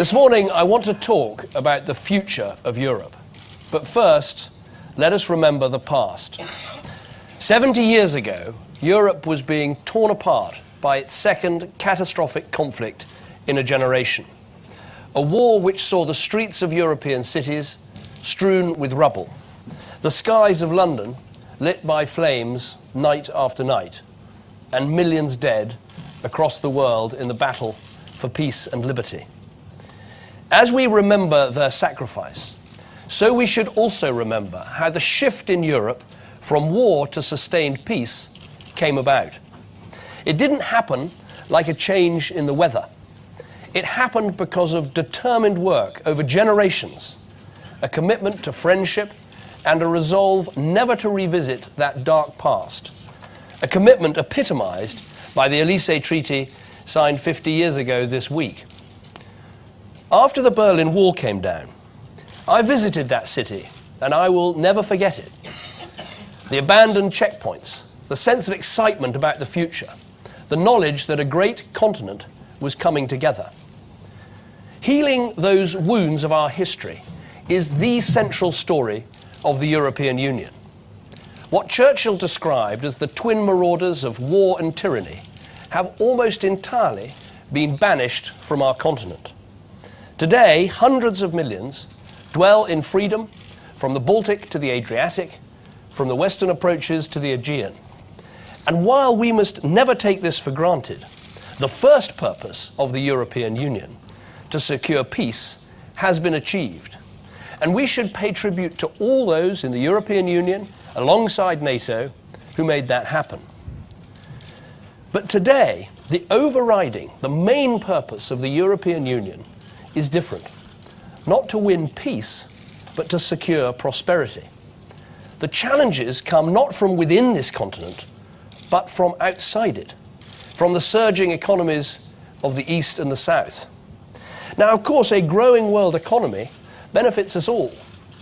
This morning, I want to talk about the future of Europe. But first, let us remember the past. 70 years ago, Europe was being torn apart by its second catastrophic conflict in a generation. A war which saw the streets of European cities strewn with rubble, the skies of London lit by flames night after night, and millions dead across the world in the battle for peace and liberty. As we remember their sacrifice, so we should also remember how the shift in Europe from war to sustained peace came about. It didn't happen like a change in the weather. It happened because of determined work over generations, a commitment to friendship, and a resolve never to revisit that dark past. A commitment epitomized by the Elysee Treaty signed 50 years ago this week. After the Berlin Wall came down, I visited that city, and I will never forget it. The abandoned checkpoints, the sense of excitement about the future, the knowledge that a great continent was coming together. Healing those wounds of our history is the central story of the European Union. What Churchill described as the twin marauders of war and tyranny have almost entirely been banished from our continent. Today, hundreds of millions dwell in freedom from the Baltic to the Adriatic, from the western approaches to the Aegean. And while we must never take this for granted, the first purpose of the European Union, to secure peace, has been achieved. And we should pay tribute to all those in the European Union, alongside NATO, who made that happen. But today, the main purpose of the European Union is different. Not to win peace, but to secure prosperity. The challenges come not from within this continent, but from outside it, from the surging economies of the East and the South. Now, of course, a growing world economy benefits us all,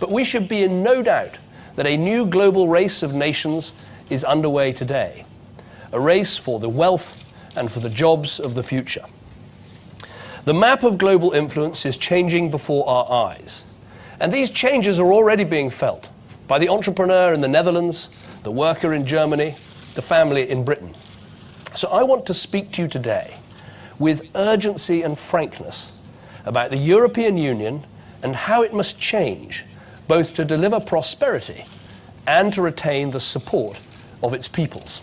but we should be in no doubt that a new global race of nations is underway today, a race for the wealth and for the jobs of the future. The map of global influence is changing before our eyes, and these changes are already being felt by the entrepreneur in the Netherlands, the worker in Germany, the family in Britain. So I want to speak to you today with urgency and frankness about the European Union and how it must change, both to deliver prosperity and to retain the support of its peoples.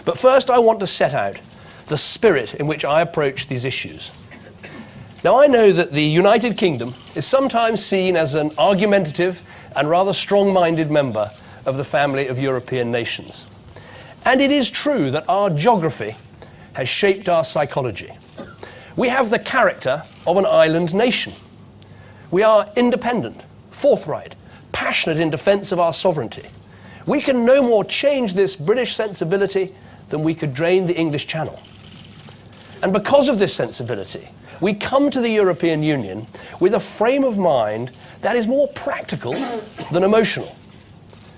But first, I want to set out the spirit in which I approach these issues. Now, I know that the United Kingdom is sometimes seen as an argumentative and rather strong-minded member of the family of European nations. And it is true that our geography has shaped our psychology. We have the character of an island nation. We are independent, forthright, passionate in defense of our sovereignty. We can no more change this British sensibility than we could drain the English Channel. And because of this sensibility, we come to the European Union with a frame of mind that is more practical than emotional.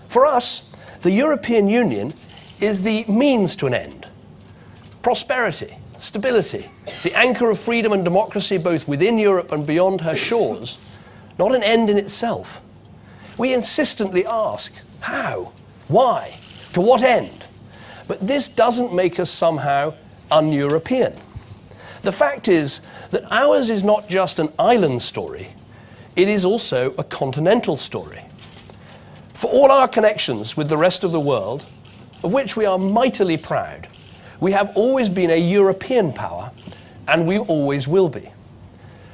For us, the European Union is the means to an end. Prosperity, stability, the anchor of freedom and democracy both within Europe and beyond her shores, not an end in itself. We insistently ask, how? Why? To what end? But this doesn't make us somehow un-European. The fact is that ours is not just an island story, it is also a continental story. For all our connections with the rest of the world, of which we are mightily proud, we have always been a European power, and we always will be.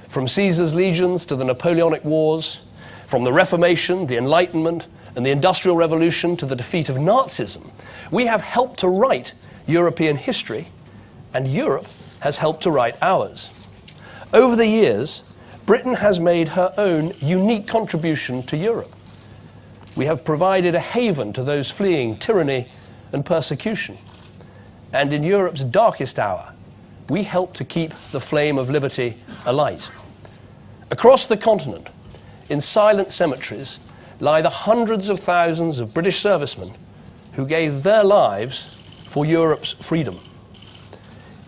From Caesar's legions to the Napoleonic Wars, from the Reformation, the Enlightenment, and the Industrial Revolution to the defeat of Nazism, we have helped to write European history, and Europe has helped to write ours. Over the years, Britain has made her own unique contribution to Europe. We have provided a haven to those fleeing tyranny and persecution. And in Europe's darkest hour, we help to keep the flame of liberty alight. Across the continent, in silent cemeteries, lie the hundreds of thousands of British servicemen who gave their lives for Europe's freedom.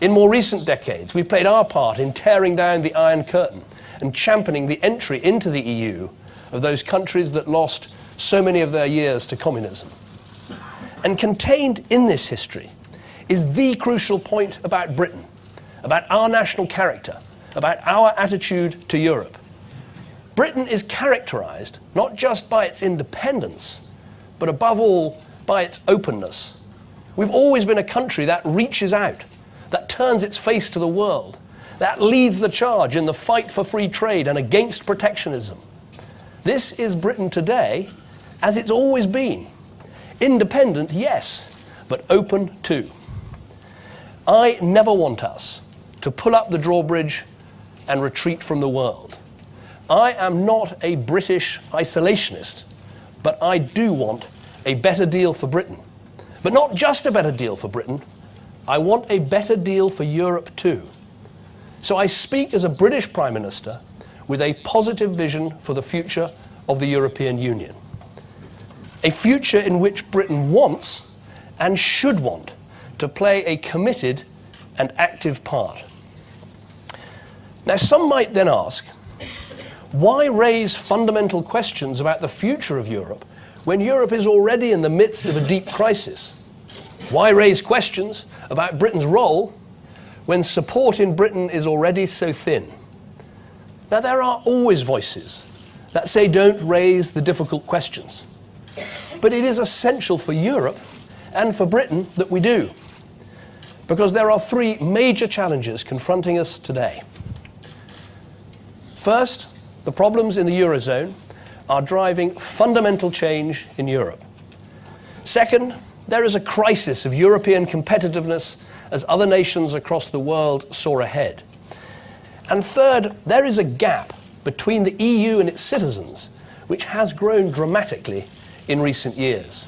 In more recent decades, we played our part in tearing down the Iron Curtain and championing the entry into the EU of those countries that lost so many of their years to communism. And contained in this history is the crucial point about Britain, about our national character, about our attitude to Europe. Britain is characterized not just by its independence, but above all by its openness. We've always been a country that reaches out, that turns its face to the world, that leads the charge in the fight for free trade and against protectionism. This is Britain today, as it's always been. Independent, yes, but open too. I never want us to pull up the drawbridge and retreat from the world. I am not a British isolationist, but I do want a better deal for Britain. But not just a better deal for Britain, I want a better deal for Europe too. So I speak as a British Prime Minister with a positive vision for the future of the European Union. A future in which Britain wants and should want to play a committed and active part. Now, some might then ask, why raise fundamental questions about the future of Europe when Europe is already in the midst of a deep crisis? Why raise questions about Britain's role when support in Britain is already so thin? Now, there are always voices that say don't raise the difficult questions. But it is essential for Europe and for Britain that we do, because there are three major challenges confronting us today. First, the problems in the Eurozone are driving fundamental change in Europe. Second, there is a crisis of European competitiveness as other nations across the world soar ahead. And third, there is a gap between the EU and its citizens, which has grown dramatically in recent years,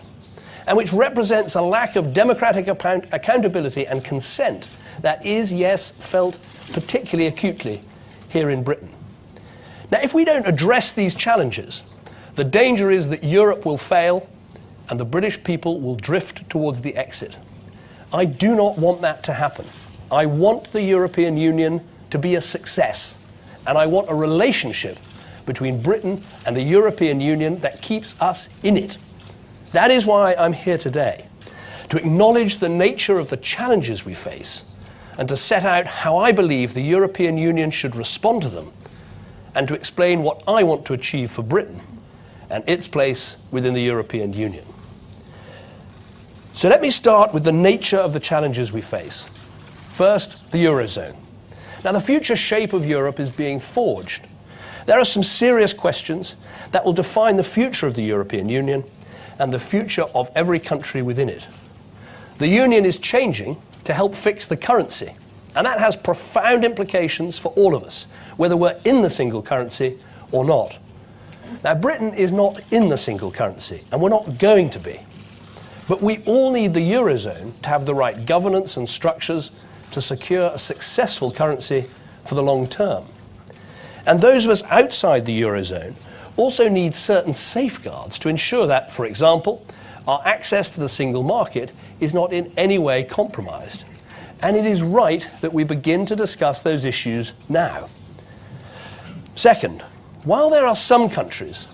and which represents a lack of democratic accountability and consent that is, yes, felt particularly acutely here in Britain. Now, if we don't address these challenges, the danger is that Europe will fail and the British people will drift towards the exit. I do not want that to happen. I want the European Union to be a success, and I want a relationship between Britain and the European Union that keeps us in it. That is why I'm here today, to acknowledge the nature of the challenges we face and to set out how I believe the European Union should respond to them, and to explain what I want to achieve for Britain and its place within the European Union. So let me start with the nature of the challenges we face. First, the Eurozone. Now, the future shape of Europe is being forged. There are some serious questions that will define the future of the European Union and the future of every country within it. The Union is changing to help fix the currency, and that has profound implications for all of us, whether we're in the single currency or not. Now, Britain is not in the single currency, and we're not going to be. But we all need the Eurozone to have the right governance and structures to secure a successful currency for the long term. And those of us outside the Eurozone also need certain safeguards to ensure that, for example, our access to the single market is not in any way compromised. And it is right that we begin to discuss those issues now. Second, while there are some countries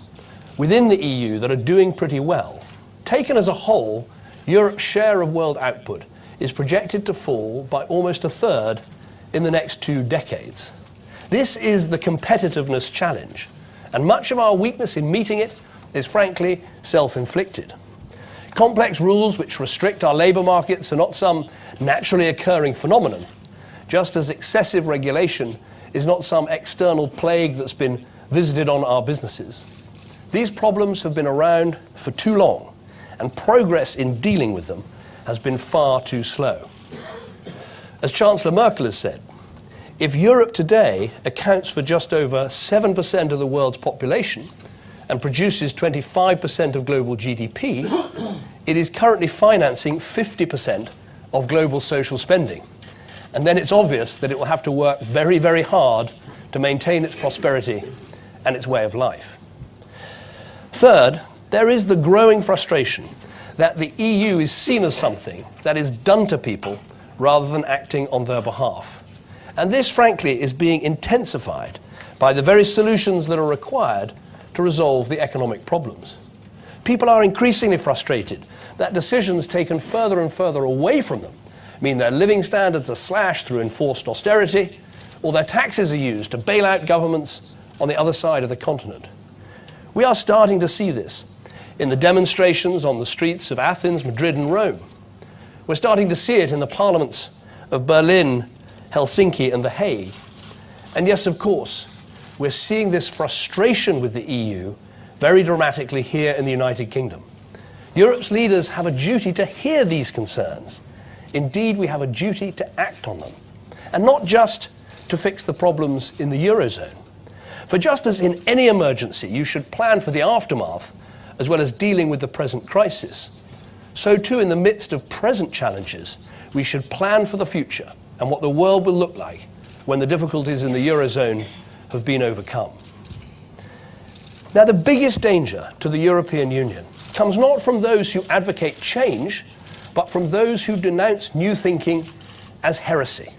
within the EU that are doing pretty well, taken as a whole, Europe's share of world output is projected to fall by almost a third in the next 2 decades. This is the competitiveness challenge, and much of our weakness in meeting it is frankly self-inflicted. Complex rules which restrict our labour markets are not some naturally occurring phenomenon, just as excessive regulation is not some external plague that's been visited on our businesses. These problems have been around for too long, and progress in dealing with them has been far too slow. As Chancellor Merkel has said, if Europe today accounts for just over 7% of the world's population and produces 25% of global GDP, it is currently financing 50% of global social spending. And then it's obvious that it will have to work very, very hard to maintain its prosperity and its way of life. Third, there is the growing frustration that the EU is seen as something that is done to people rather than acting on their behalf. And this, frankly, is being intensified by the very solutions that are required to resolve the economic problems. People are increasingly frustrated that decisions taken further and further away from them mean their living standards are slashed through enforced austerity, or their taxes are used to bail out governments on the other side of the continent. We are starting to see this in the demonstrations on the streets of Athens, Madrid, and Rome. We're starting to see it in the parliaments of Berlin, Helsinki, and The Hague. And yes, of course, we're seeing this frustration with the EU very dramatically here in the United Kingdom. Europe's leaders have a duty to hear these concerns. Indeed, we have a duty to act on them, and not just to fix the problems in the Eurozone. For just as in any emergency you should plan for the aftermath as well as dealing with the present crisis, so too in the midst of present challenges we should plan for the future and what the world will look like when the difficulties in the Eurozone have been overcome. Now, the biggest danger to the European Union comes not from those who advocate change, but from those who denounce new thinking as heresy.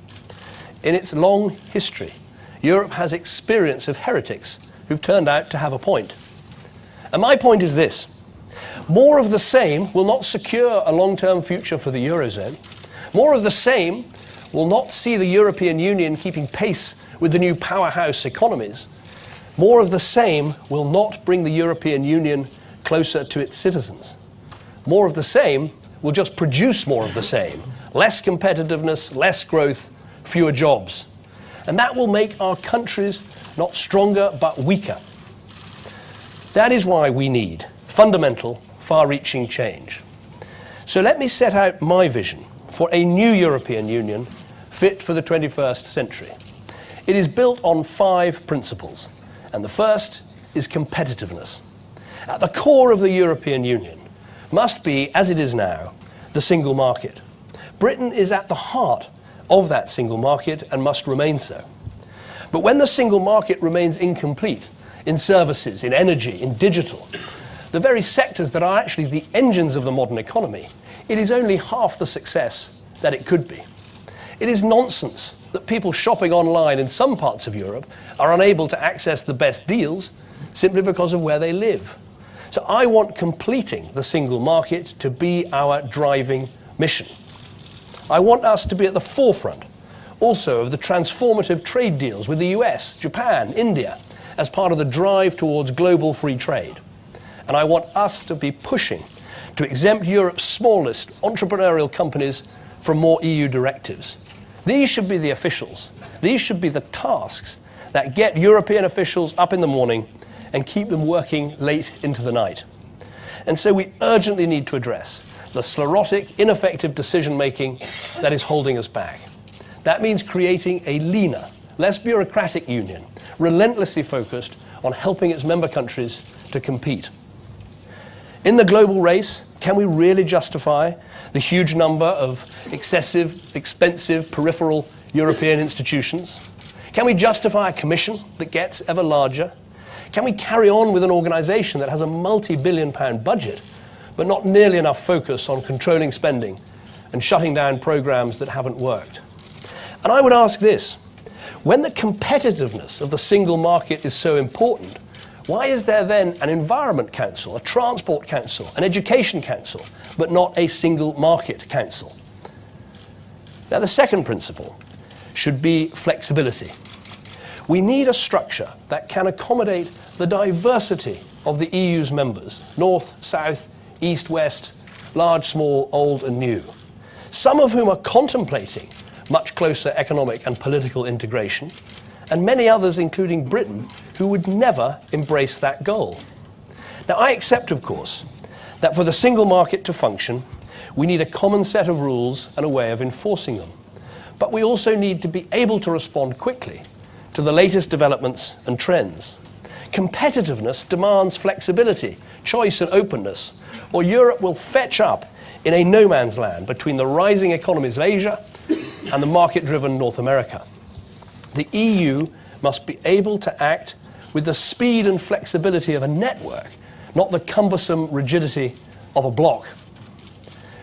In its long history, Europe has experience of heretics who've turned out to have a point. And my point is this: more of the same will not secure a long-term future for the Eurozone. More of the same will not see the European Union keeping pace with the new powerhouse economies. More of the same will not bring the European Union closer to its citizens. More of the same will just produce more of the same. Less competitiveness, less growth, fewer jobs. And that will make our countries not stronger but weaker. That is why we need fundamental, far-reaching change. So let me set out my vision for a new European Union fit for the 21st century. It is built on 5 principles, and the first is competitiveness. At the core of the European Union must be, as it is now, the single market. Britain is at the heart of that single market and must remain so. But when the single market remains incomplete in services, in energy, in digital, the very sectors that are actually the engines of the modern economy, it is only half the success that it could be. It is nonsense that people shopping online in some parts of Europe are unable to access the best deals simply because of where they live. So I want completing the single market to be our driving mission. I want us to be at the forefront also of the transformative trade deals with the US, Japan, India, as part of the drive towards global free trade. And I want us to be pushing to exempt Europe's smallest entrepreneurial companies from more EU directives. These should be the officials. These should be the tasks that get European officials up in the morning and keep them working late into the night. And so we urgently need to address the sclerotic, ineffective decision-making that is holding us back. That means creating a leaner, less bureaucratic union, relentlessly focused on helping its member countries to compete. In the global race, can we really justify the huge number of excessive, expensive, peripheral European institutions? Can we justify a commission that gets ever larger? Can we carry on with an organisation that has a multi-billion-pound budget, but not nearly enough focus on controlling spending and shutting down programmes that haven't worked? And I would ask this: when the competitiveness of the single market is so important, why is there then an Environment Council, a Transport Council, an Education Council, but not a Single Market Council? Now, the second principle should be flexibility. We need a structure that can accommodate the diversity of the EU's members, north, south, east, west, large, small, old and new, some of whom are contemplating much closer economic and political integration, and many others, including Britain, who would never embrace that goal. Now, I accept, of course, that for the single market to function, we need a common set of rules and a way of enforcing them. But we also need to be able to respond quickly to the latest developments and trends. Competitiveness demands flexibility, choice and openness, or Europe will fetch up in a no man's land between the rising economies of Asia and the market-driven North America. The EU must be able to act with the speed and flexibility of a network, not the cumbersome rigidity of a bloc.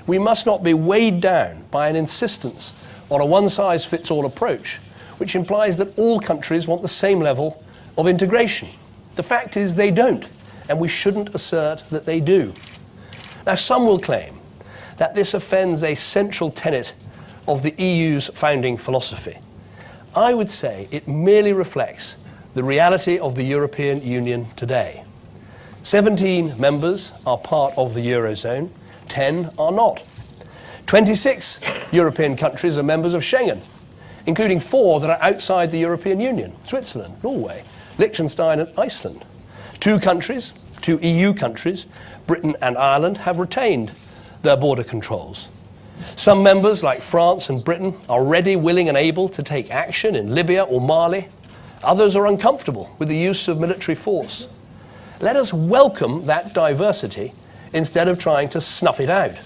We must not be weighed down by an insistence on a one-size-fits-all approach, which implies that all countries want the same level of integration. The fact is they don't, and we shouldn't assert that they do. Now, some will claim that this offends a central tenet of the EU's founding philosophy. I would say it merely reflects the reality of the European Union today. 17 members are part of the Eurozone, 10 are not. 26 European countries are members of Schengen, including 4 that are outside the European Union: Switzerland, Norway, Liechtenstein and Iceland. 2 EU countries, Britain and Ireland, have retained their border controls. Some members, like France and Britain, are ready, willing and able to take action in Libya or Mali. Others are uncomfortable with the use of military force. Let us welcome that diversity instead of trying to snuff it out.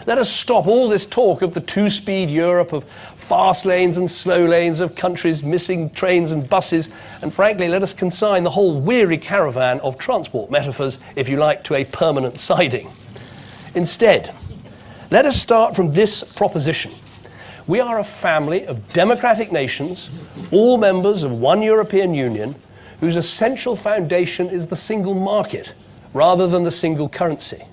Let us stop all this talk of the two-speed Europe, of fast lanes and slow lanes, of countries missing trains and buses, and frankly, let us consign the whole weary caravan of transport metaphors, if you like, to a permanent siding. Instead, let us start from this proposition. We are a family of democratic nations, all members of one European Union, whose essential foundation is the single market rather than the single currency.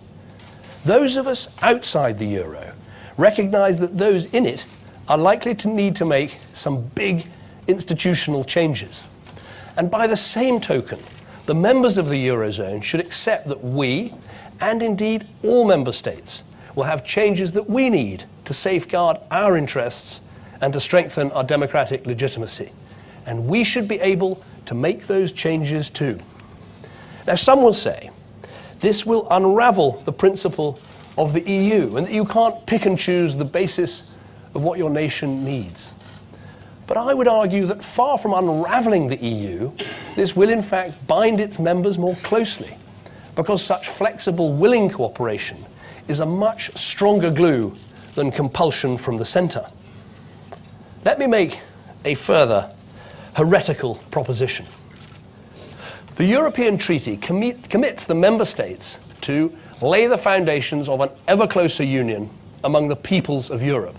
Those of us outside the euro recognize that those in it are likely to need to make some big institutional changes. And by the same token, the members of the Eurozone should accept that we, and indeed all member states, will have changes that we need to safeguard our interests and to strengthen our democratic legitimacy. And we should be able to make those changes too. Now, some will say this will unravel the principle of the EU and that you can't pick and choose the basis of what your nation needs. But I would argue that far from unraveling the EU, this will in fact bind its members more closely, because such flexible, willing cooperation is a much stronger glue than compulsion from the centre. Let me make a further heretical proposition. The European Treaty commits the member states to lay the foundations of an ever closer union among the peoples of Europe.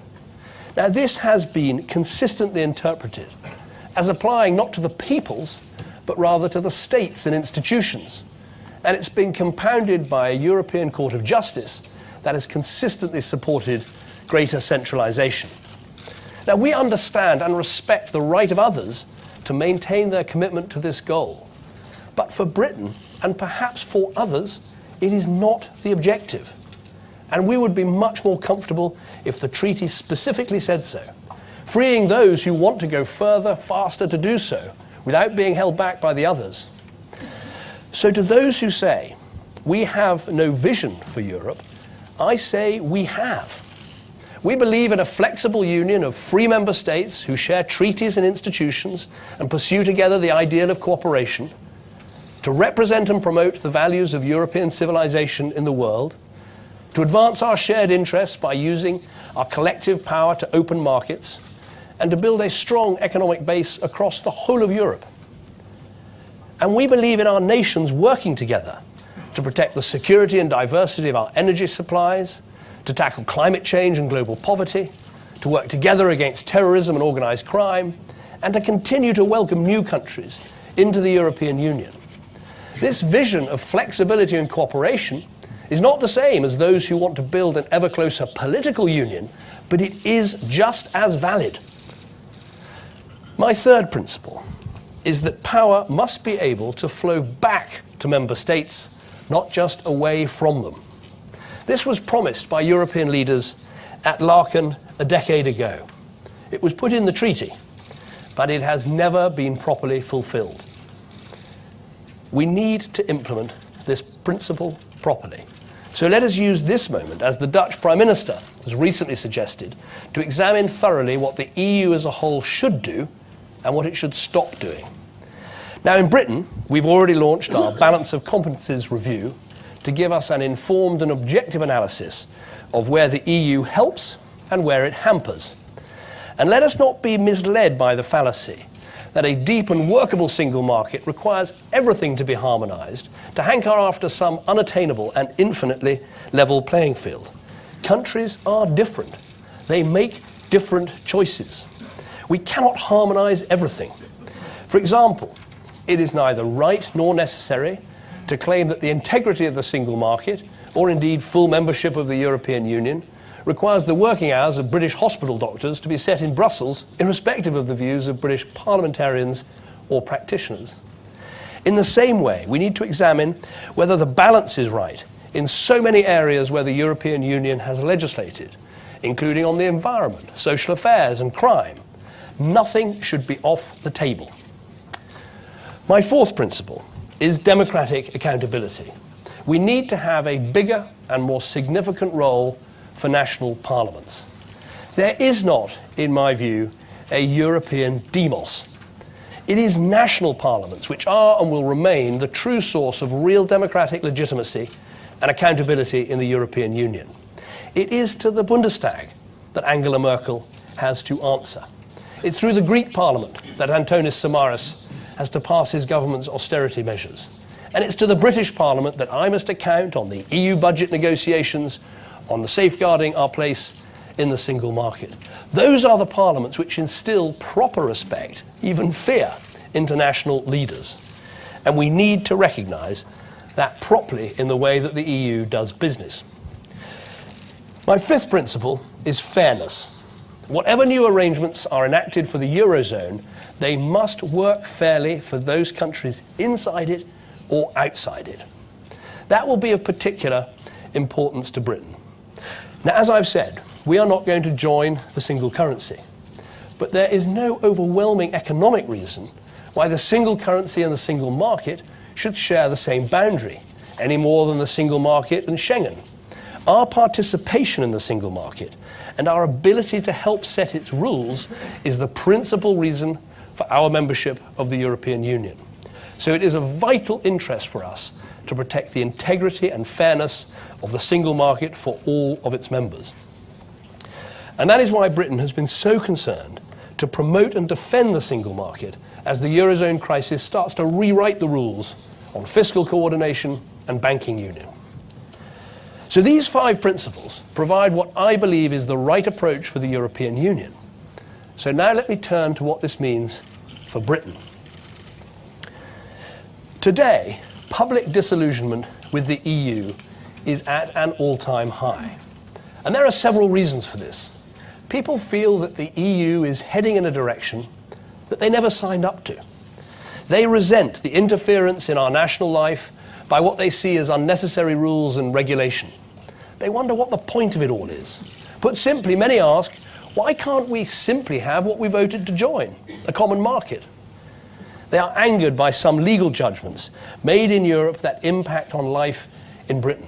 Now, this has been consistently interpreted as applying not to the peoples, but rather to the states and institutions. And it's been compounded by a European Court of Justice that has consistently supported greater centralisation. Now, we understand and respect the right of others to maintain their commitment to this goal. But for Britain, and perhaps for others, it is not the objective. And we would be much more comfortable if the treaty specifically said so, freeing those who want to go further, faster to do so, without being held back by the others. So to those who say, we have no vision for Europe, I say we have. We believe in a flexible union of free member states who share treaties and institutions and pursue together the ideal of cooperation, to represent and promote the values of European civilization in the world, to advance our shared interests by using our collective power to open markets, and to build a strong economic base across the whole of Europe. And we believe in our nations working together to protect the security and diversity of our energy supplies, to tackle climate change and global poverty, to work together against terrorism and organised crime, and to continue to welcome new countries into the European Union. This vision of flexibility and cooperation is not the same as those who want to build an ever closer political union, but it is just as valid. My third principle is that power must be able to flow back to member states, not just away from them. This was promised by European leaders at Laeken a decade ago. It was put in the treaty, but it has never been properly fulfilled. We need to implement this principle properly. So let us use this moment, as the Dutch Prime Minister has recently suggested, to examine thoroughly what the EU as a whole should do and what it should stop doing. Now, in Britain, we've already launched our Balance of Competences review to give us an informed and objective analysis of where the EU helps and where it hampers. And let us not be misled by the fallacy that a deep and workable single market requires everything to be harmonised to hanker after some unattainable and infinitely level playing field. Countries are different. They make different choices. We cannot harmonise everything. For example, it is neither right nor necessary to claim that the integrity of the single market, or indeed full membership of the European Union, requires the working hours of British hospital doctors to be set in Brussels, irrespective of the views of British parliamentarians or practitioners. In the same way, we need to examine whether the balance is right in so many areas where the European Union has legislated, including on the environment, social affairs and crime. Nothing should be off the table. My fourth principle is democratic accountability. We need to have a bigger and more significant role for national parliaments. There is not, in my view, a European demos. It is national parliaments which are and will remain the true source of real democratic legitimacy and accountability in the European Union. It is to the Bundestag that Angela Merkel has to answer. It's through the Greek Parliament that Antonis Samaras has to pass his government's austerity measures. And it's to the British Parliament that I must account on the EU budget negotiations, on the safeguarding our place in the single market. Those are the parliaments which instill proper respect, even fear, into national leaders. And we need to recognise that properly in the way that the EU does business. My fifth principle is fairness. Whatever new arrangements are enacted for the Eurozone, they must work fairly for those countries inside it or outside it. That will be of particular importance to Britain. Now, as I've said, we are not going to join the single currency, but there is no overwhelming economic reason why the single currency and the single market should share the same boundary, any more than the single market and Schengen. Our participation in the single market and our ability to help set its rules is the principal reason for our membership of the European Union. So it is of vital interest for us to protect the integrity and fairness of the single market for all of its members. And that is why Britain has been so concerned to promote and defend the single market as the Eurozone crisis starts to rewrite the rules on fiscal coordination and banking union. So these 5 principles provide what I believe is the right approach for the European Union. So now let me turn to what this means for Britain. Today, public disillusionment with the EU is at an all-time high. And there are several reasons for this. People feel that the EU is heading in a direction that they never signed up to. They resent the interference in our national life by what they see as unnecessary rules and regulation. They wonder what the point of it all is. Put simply, many ask, why can't we simply have what we voted to join, a common market? They are angered by some legal judgments made in Europe that impact on life in Britain.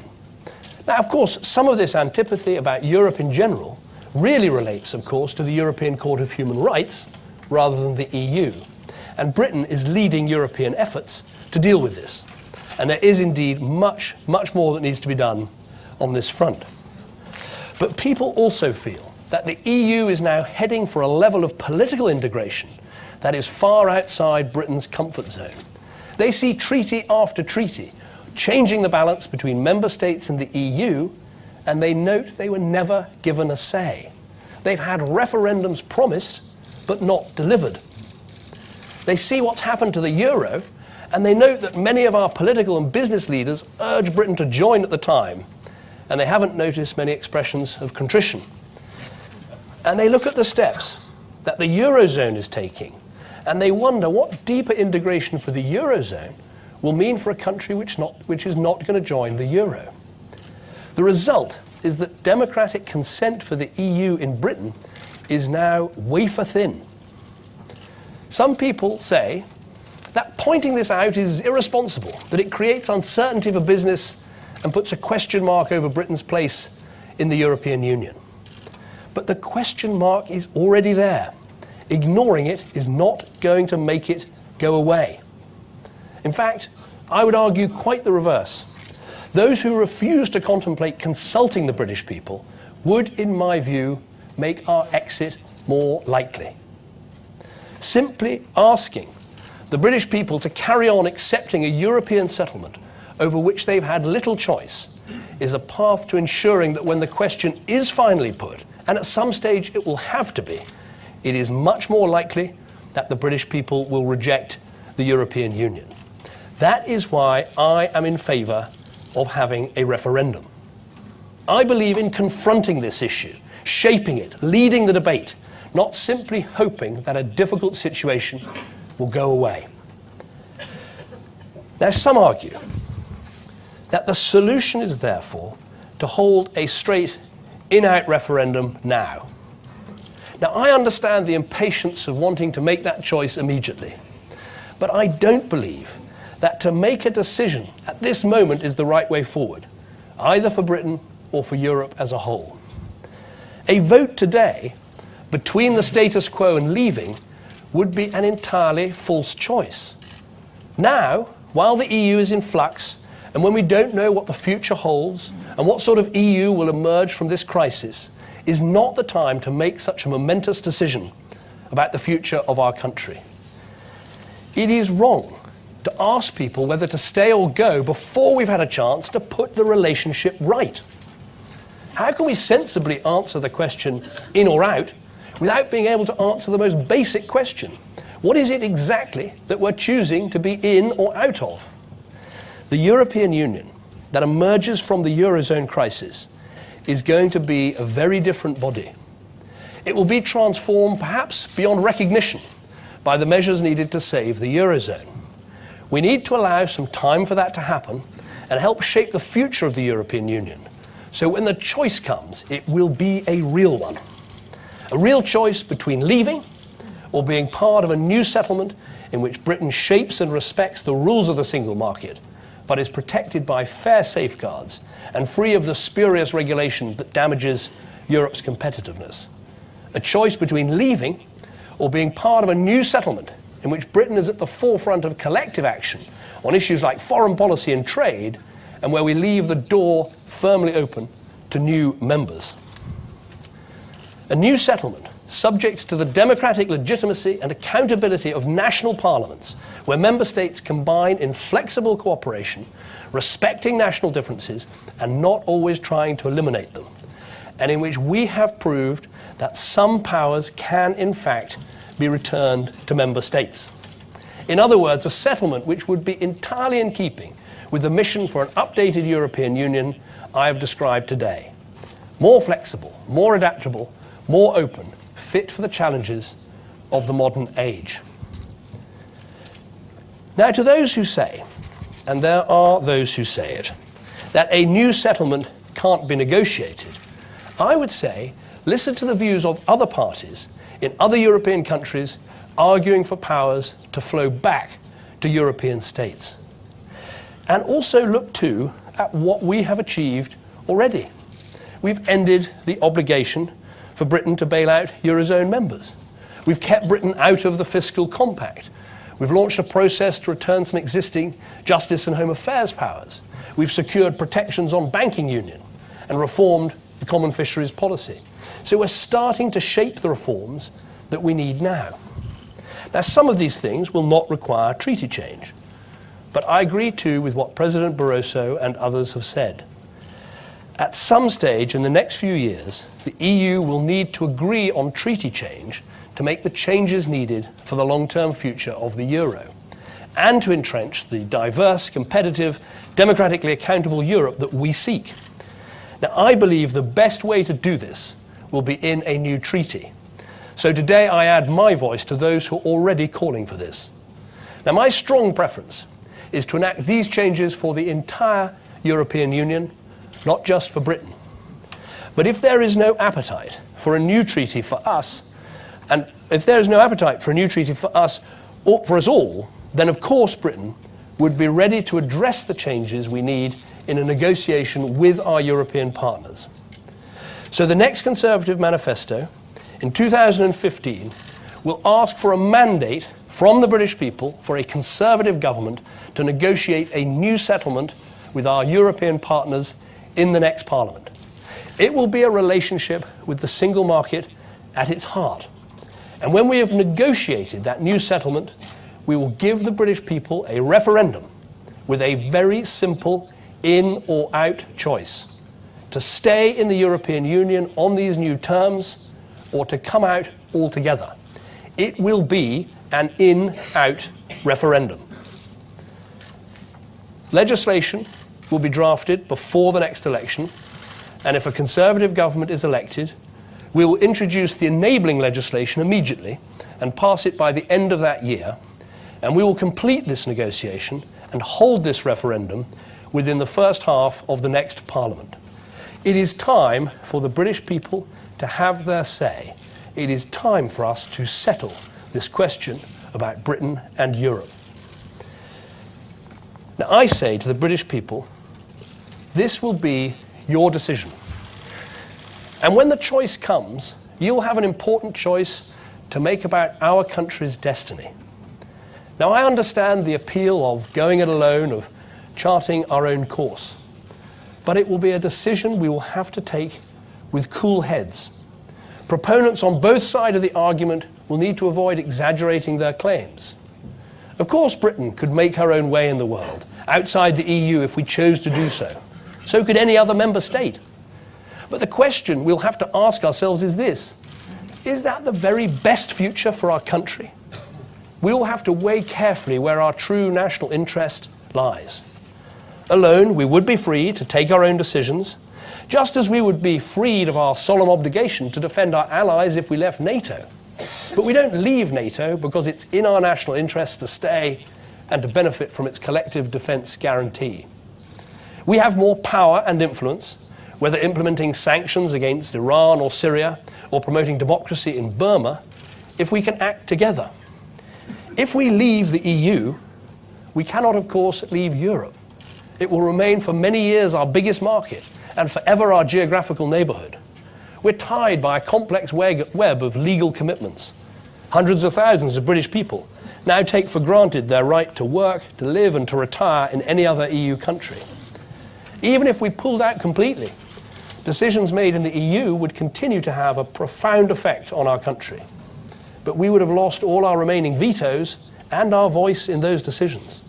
Now, of course, some of this antipathy about Europe in general really relates, of course, to the European Court of Human Rights rather than the EU. And Britain is leading European efforts to deal with this. And there is indeed much, much more that needs to be done on this front. But people also feel that the EU is now heading for a level of political integration that is far outside Britain's comfort zone. They see treaty after treaty changing the balance between member states and the EU, and they note they were never given a say. They've had referendums promised, but not delivered. They see what's happened to the euro, and they note that many of our political and business leaders urged Britain to join at the time, and they haven't noticed many expressions of contrition. And they look at the steps that the Eurozone is taking, and they wonder what deeper integration for the Eurozone will mean for a country which is not going to join the euro. The result is that democratic consent for the EU in Britain is now wafer thin. Some people say that pointing this out is irresponsible, that it creates uncertainty for business and puts a question mark over Britain's place in the European Union. But the question mark is already there. Ignoring it is not going to make it go away. In fact, I would argue quite the reverse. Those who refuse to contemplate consulting the British people would, in my view, make our exit more likely. Simply asking the British people to carry on accepting a European settlement over which they've had little choice is a path to ensuring that when the question is finally put and at some stage it will have to be, it is much more likely that the British people will reject the European Union. That is why I am in favour of having a referendum. I believe in confronting this issue, shaping it, leading the debate, not simply hoping that a difficult situation will go away. Now, some argue that the solution is therefore to hold a straight in-out referendum now. Now, I understand the impatience of wanting to make that choice immediately, but I don't believe that to make a decision at this moment is the right way forward, either for Britain or for Europe as a whole. A vote today between the status quo and leaving would be an entirely false choice. Now, while the EU is in flux, and when we don't know what the future holds and what sort of EU will emerge from this crisis, is not the time to make such a momentous decision about the future of our country. It is wrong to ask people whether to stay or go before we've had a chance to put the relationship right. How can we sensibly answer the question in or out without being able to answer the most basic question? What is it exactly that we're choosing to be in or out of? The European Union that emerges from the Eurozone crisis is going to be a very different body. It will be transformed perhaps beyond recognition by the measures needed to save the Eurozone. We need to allow some time for that to happen and help shape the future of the European Union. So when the choice comes, it will be a real one. A real choice between leaving or being part of a new settlement in which Britain shapes and respects the rules of the single market, but is protected by fair safeguards and free of the spurious regulation that damages Europe's competitiveness. A choice between leaving or being part of a new settlement in which Britain is at the forefront of collective action on issues like foreign policy and trade, and where we leave the door firmly open to new members. A new settlement subject to the democratic legitimacy and accountability of national parliaments, where member states combine in flexible cooperation, respecting national differences and not always trying to eliminate them, and in which we have proved that some powers can in fact be returned to member states. In other words, a settlement which would be entirely in keeping with the mission for an updated European Union I have described today. More flexible, more adaptable, more open, fit for the challenges of the modern age. Now, to those who say, and there are those who say it, that a new settlement can't be negotiated, I would say, listen to the views of other parties in other European countries arguing for powers to flow back to European states. And also look too at what we have achieved already. We've ended the obligation for Britain to bail out Eurozone members. We've kept Britain out of the fiscal compact. We've launched a process to return some existing justice and home affairs powers. We've secured protections on banking union and reformed the common fisheries policy. So we're starting to shape the reforms that we need now. Now, some of these things will not require treaty change, but I agree too with what President Barroso and others have said. At some stage in the next few years, the EU will need to agree on treaty change to make the changes needed for the long-term future of the euro, and to entrench the diverse, competitive, democratically accountable Europe that we seek. Now, I believe the best way to do this will be in a new treaty. So today I add my voice to those who are already calling for this. Now, my strong preference is to enact these changes for the entire European Union, not just for Britain. But if there is no appetite for a new treaty for us, and if there is no appetite for a new treaty for us, or for us all, then of course Britain would be ready to address the changes we need in a negotiation with our European partners. So the next Conservative manifesto in 2015 will ask for a mandate from the British people for a Conservative government to negotiate a new settlement with our European partners in the next Parliament. It will be a relationship with the single market at its heart. And when we have negotiated that new settlement, we will give the British people a referendum with a very simple in or out choice. to stay in the European Union on these new terms or to come out altogether. It will be an in-out referendum. Legislation will be drafted before the next election, and if a Conservative government is elected, we will introduce the enabling legislation immediately and pass it by the end of that year, and we will complete this negotiation and hold this referendum within the first half of the next Parliament. It is time for the British people to have their say. It is time for us to settle this question about Britain and Europe. Now, I say to the British people, this will be your decision. And when the choice comes, you'll have an important choice to make about our country's destiny. Now, I understand the appeal of going it alone, of charting our own course. But it will be a decision we will have to take with cool heads. Proponents on both sides of the argument will need to avoid exaggerating their claims. Of course, Britain could make her own way in the world, outside the EU if we chose to do so. So could any other member state. But the question we'll have to ask ourselves is this: is that the very best future for our country? We will have to weigh carefully where our true national interest lies. Alone, we would be free to take our own decisions, just as we would be freed of our solemn obligation to defend our allies if we left NATO. But we don't leave NATO because it's in our national interest to stay and to benefit from its collective defence guarantee. We have more power and influence, whether implementing sanctions against Iran or Syria, or promoting democracy in Burma, if we can act together. If we leave the EU, we cannot, of course, leave Europe. It will remain for many years our biggest market and forever our geographical neighbourhood. We're tied by a complex web of legal commitments. Hundreds of thousands of British people now take for granted their right to work, to live and to retire in any other EU country. Even if we pulled out completely, decisions made in the EU would continue to have a profound effect on our country. But we would have lost all our remaining vetoes and our voice in those decisions.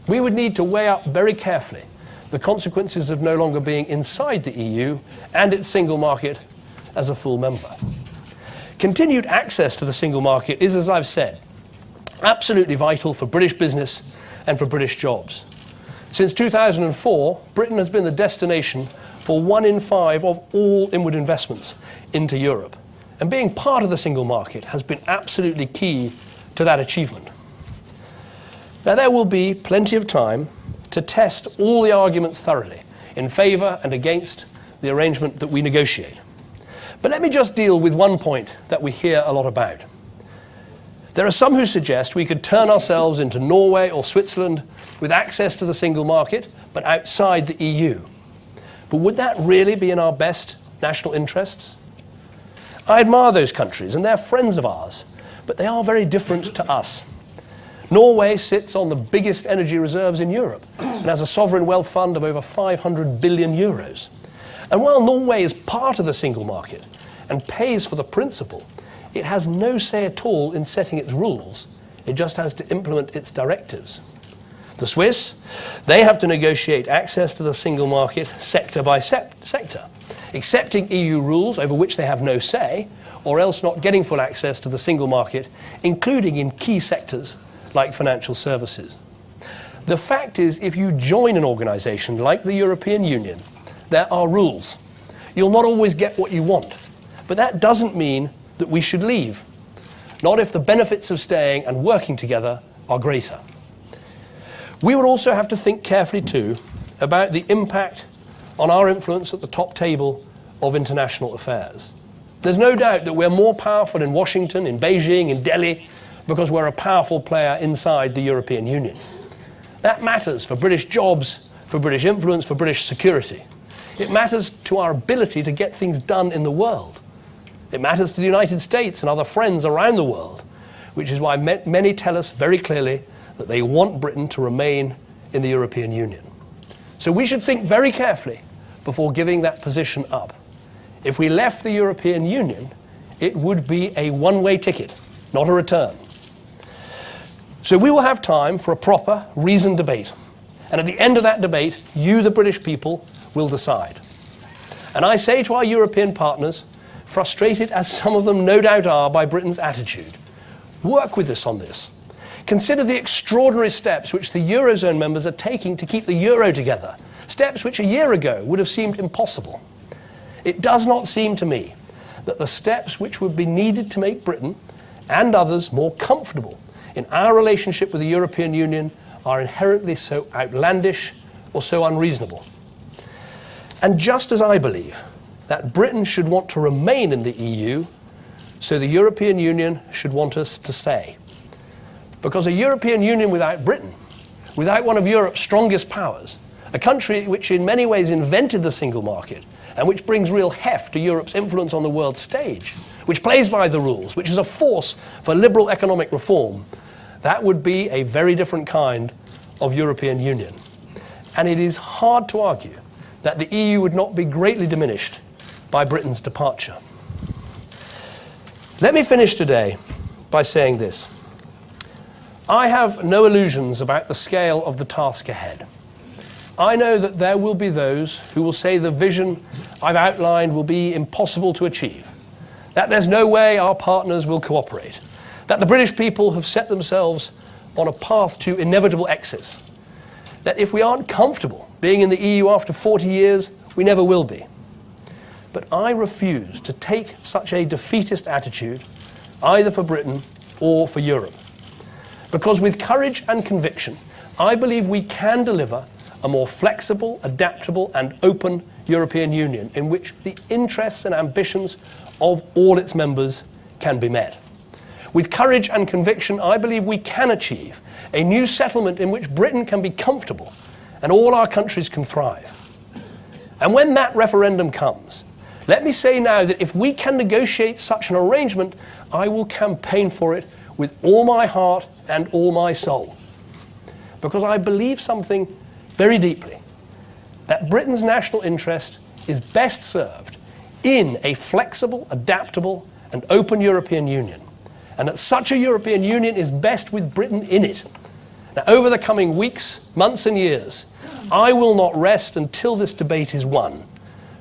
We would need to weigh up very carefully the consequences of no longer being inside the EU and its single market as a full member. Continued access to the single market is, as I've said, absolutely vital for British business and for British jobs. Since 2004, Britain has been the destination for 1 in 5 of all inward investments into Europe. And being part of the single market has been absolutely key to that achievement. Now, there will be plenty of time to test all the arguments thoroughly in favour and against the arrangement that we negotiate. But let me just deal with one point that we hear a lot about. There are some who suggest we could turn ourselves into Norway or Switzerland with access to the single market, but outside the EU. But would that really be in our best national interests? I admire those countries, and they're friends of ours, but they are very different to us. Norway sits on the biggest energy reserves in Europe and has a sovereign wealth fund of over 500 billion euros. And while Norway is part of the single market and pays for the principle, it has no say at all in setting its rules. It just has to implement its directives. The Swiss, they have to negotiate access to the single market sector by sector, accepting EU rules over which they have no say, or else not getting full access to the single market, including in key sectors like financial services. The fact is, if you join an organisation like the European Union, there are rules. You'll not always get what you want, but that doesn't mean that we should leave, not if the benefits of staying and working together are greater. We would also have to think carefully too about the impact on our influence at the top table of international affairs. There's no doubt that we're more powerful in Washington, in Beijing, in Delhi, because we're a powerful player inside the European Union. That matters for British jobs, for British influence, for British security. It matters to our ability to get things done in the world. It matters to the United States and other friends around the world, which is why many tell us very clearly that they want Britain to remain in the European Union. So we should think very carefully before giving that position up. If we left the European Union, it would be a one-way ticket, not a return. So we will have time for a proper, reasoned debate. And at the end of that debate, you, the British people, will decide. And I say to our European partners, frustrated as some of them no doubt are by Britain's attitude, work with us on this. Consider the extraordinary steps which the Eurozone members are taking to keep the euro together, steps which a year ago would have seemed impossible. It does not seem to me that the steps which would be needed to make Britain and others more comfortable in our relationship with the European Union are inherently so outlandish or so unreasonable. And just as I believe that Britain should want to remain in the EU, so the European Union should want us to stay. Because a European Union without Britain, without one of Europe's strongest powers, a country which in many ways invented the single market and which brings real heft to Europe's influence on the world stage, which plays by the rules, which is a force for liberal economic reform, that would be a very different kind of European Union. And it is hard to argue that the EU would not be greatly diminished by Britain's departure. Let me finish today by saying this. I have no illusions about the scale of the task ahead. I know that there will be those who will say the vision I've outlined will be impossible to achieve, that there's no way our partners will cooperate, that the British people have set themselves on a path to inevitable exits, that if we aren't comfortable being in the EU after 40 years, we never will be. But I refuse to take such a defeatist attitude, either for Britain or for Europe. Because with courage and conviction, I believe we can deliver a more flexible, adaptable and open European Union in which the interests and ambitions of all its members can be met. With courage and conviction, I believe we can achieve a new settlement in which Britain can be comfortable and all our countries can thrive. And when that referendum comes, let me say now that if we can negotiate such an arrangement, I will campaign for it with all my heart and all my soul. Because I believe something very deeply, that Britain's national interest is best served in a flexible, adaptable and open European Union. And that such a European Union is best with Britain in it. Now, over the coming weeks, months and years, I will not rest until this debate is won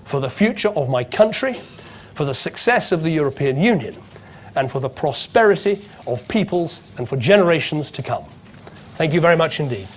for the future of my country, for the success of the European Union, and for the prosperity of peoples and for generations to come. Thank you very much indeed.